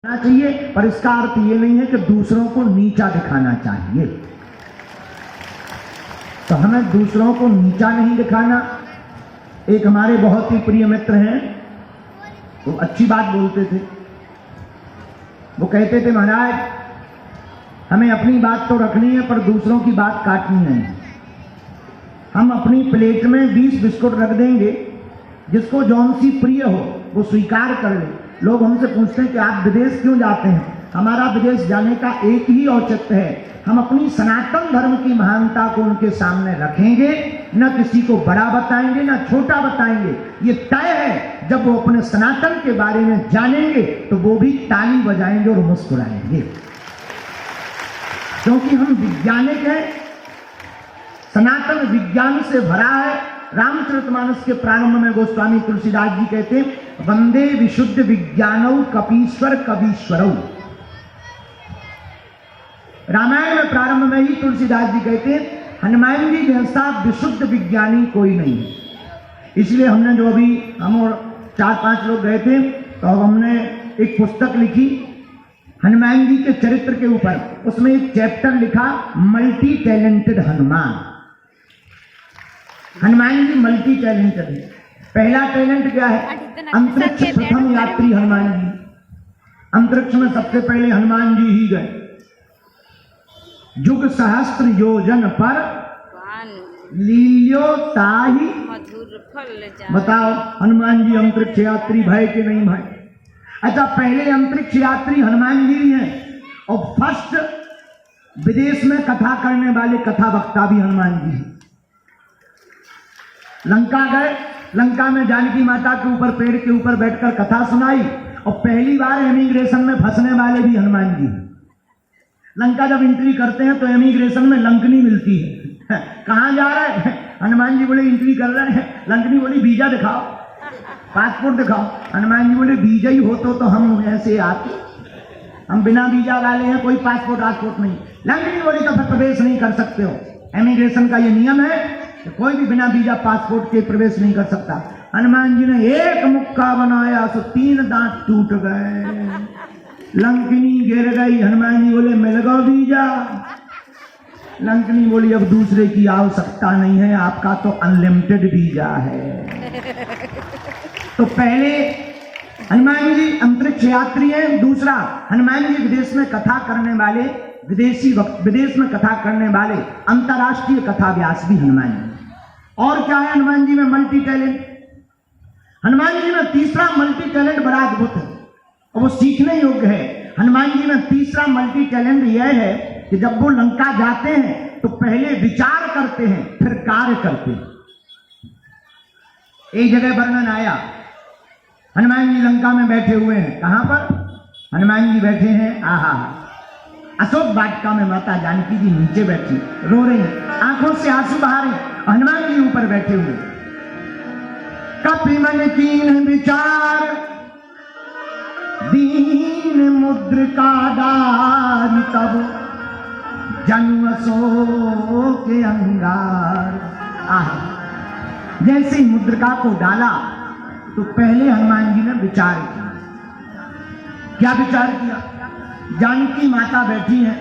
चाहिए, पर इसका अर्थ ये नहीं है कि दूसरों को नीचा दिखाना चाहिए। तो हमें दूसरों को नीचा नहीं दिखाना। एक हमारे बहुत ही प्रिय मित्र हैं, वो अच्छी बात बोलते थे। वो कहते थे, महाराज हमें अपनी बात तो रखनी है पर दूसरों की बात काटनी नहीं। हम अपनी प्लेट में 20 बिस्कुट रख देंगे, जिसको जौन सी प्रिय हो वो स्वीकार कर ले। लोग हमसे पूछते हैं कि आप विदेश क्यों जाते हैं? हमारा विदेश जाने का एक ही औचित्य है, हम अपनी सनातन धर्म की महानता को उनके सामने रखेंगे, न किसी को बड़ा बताएंगे न छोटा बताएंगे। ये तय है, जब वो अपने सनातन के बारे में जानेंगे तो वो भी ताली बजाएंगे और मुस्कुराएंगे, क्योंकि हम वैज्ञानिक हैं। सनातन विज्ञान से भरा है। रामचरितमानस के प्रारंभ में गोस्वामी तुलसीदास जी कहते हैं, वंदे विशुद्ध विज्ञानौ कपीश्वर कवीश्वरौ। रामायण में प्रारंभ में ही तुलसीदास जी कहते हैं, हनुमान जी जैसा विशुद्ध विज्ञानी कोई नहीं है। इसलिए हमने जो अभी हम और 4-5 लोग गए थे, तो हमने एक पुस्तक लिखी हनुमान जी के चरित्र के ऊपर। उसमें एक चैप्टर लिखा multi talented Hanuman. Hanuman ji multi talented है। पहला टैलेंट क्या है? अंतरिक्ष प्रथम यात्री हनुमान जी। अंतरिक्ष में सबसे पहले हनुमान जी ही गए। युग सहस्त्र योजन पर लील्यो ताहि। बताओ, हनुमान जी अंतरिक्ष यात्री भय के नहीं भय? अच्छा, पहले अंतरिक्ष यात्री हनुमान जी हैं और फर्स्ट विदेश में कथा करने वाले कथा वक्ता भी हनुमान जी हैं। लंका गए, लंका में जानकी माता के ऊपर पेड़ के ऊपर बैठकर कथा सुनाई, और पहली बार इमिग्रेशन में फंसने वाले भी हनुमान जी हैं। लंका जब एंट्री करते हैं तो इमिग्रेशन में लंकनी मिलती है। कहाँ जा रहे हैं? हनुमान जी बोले एंट्री कर रहे हैं। लंकनी बोली वीजा दिखाओ, पासपोर्ट दिखाओ। हनुमान जी बोले वीजा ही हो तो हम ऐसे आते, हम बिना वीजा वाले हैं, कोई पासपोर्ट वासपोर्ट नहीं। लंकनी बोली तो फिर प्रवेश नहीं कर सकते हो, इमिग्रेशन का ये नियम है कि कोई भी बिना वीजा पासपोर्ट के प्रवेश नहीं कर सकता। हनुमान जी ने एक मुक्का बनाया तो 3 दांत टूट गए, लंकनी गिर गई। हनुमान जी बोले मिल गया वीजा। लंकनी बोली अब दूसरे की आवश्यकता नहीं है, आपका तो अनलिमिटेड वीजा है। तो पहले हनुमान जी अंतरिक्ष यात्री हैं। दूसरा, हनुमान जी विदेश में कथा करने वाले, विदेश में कथा करने वाले अंतर्राष्ट्रीय कथा व्यास भी हनुमान जी। और क्या है हनुमान जी में? Multi talent. हनुमान जी में तीसरा मल्टी टैलेंट बड़ा अद्भुत है और वो सीखने योग्य है। हनुमान जी में तीसरा मल्टी टैलेंट यह है कि जब वो लंका जाते हैं तो पहले विचार करते हैं, फिर कार्य करते हैं। एक जगह वर्णन आया, हनुमान जी लंका में बैठे हुए हैं। कहां पर? हनुमान जी बैठे हैं आहा अशोक वाटिका में। माता जानकी जी नीचे बैठी रो रही हैं, आंखों से आंसू बहा रही। हनुमान जी ऊपर बैठे हुए। कपि मन कीन विचार दीन मुद्रिका डारी, तब जन्म सो के अंगार। आहा, जैसे ही मुद्रिका को डाला तो पहले हनुमान जी ने विचार किया। क्या विचार किया? जानकी माता बैठी हैं,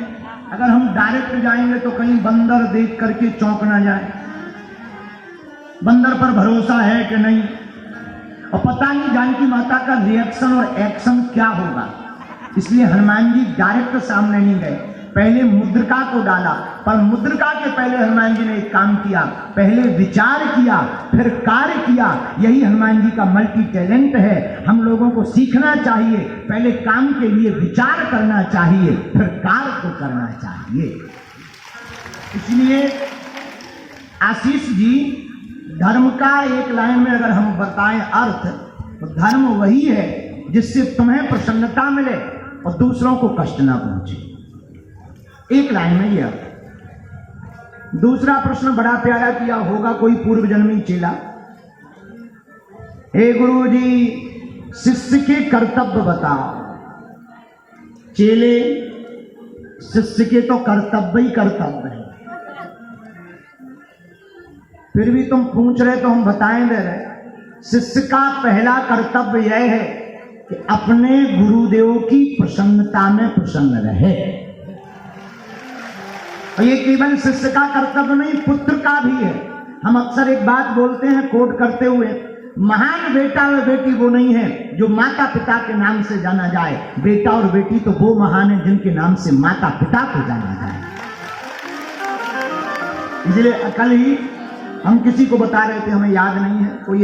अगर हम डायरेक्ट जाएंगे तो कहीं बंदर देख करके चौंक ना जाए। बंदर पर भरोसा है कि नहीं, और पता नहीं जानकी माता का रिएक्शन और एक्शन क्या होगा। इसलिए हनुमान जी डायरेक्ट सामने नहीं गए, पहले मुद्रिका को डाला। पर मुद्रिका के पहले हनुमान जी ने एक काम किया, पहले विचार किया फिर कार्य किया। यही हनुमान जी का मल्टी टैलेंट है। हम लोगों को सीखना चाहिए, पहले काम के लिए विचार करना चाहिए, फिर कार्य को करना चाहिए। इसलिए आशीष जी, धर्म का एक लाइन में अगर हम बताएं अर्थ, तो धर्म वही है जिससे तुम्हें प्रसन्नता मिले और दूसरों को कष्ट ना पहुंचे। एक लाइन में यह। दूसरा प्रश्न बड़ा प्यारा किया, होगा कोई पूर्व जन्मी चेला? हे गुरु जी, शिष्य के कर्तव्य बताओ। चेले, शिष्य के तो कर्तव्य ही कर्तव्य है, फिर भी तुम पूछ रहे तो हम बताएं दे रहे। शिष्य का पहला कर्तव्य यह है कि अपने गुरुदेव की प्रसन्नता में प्रसन्न रहे। और ये केवल शिष्य का कर्तव्य नहीं, पुत्र का भी है। हम अक्सर एक बात बोलते हैं कोट करते हुए, महान बेटा और बेटी वो नहीं है जो माता पिता के नाम से जाना जाए, बेटा और बेटी तो वो महान है जिनके नाम से माता पिता को जाना जाए। इसलिए कल ही हम किसी को बता रहे थे, हमें याद नहीं है, कोई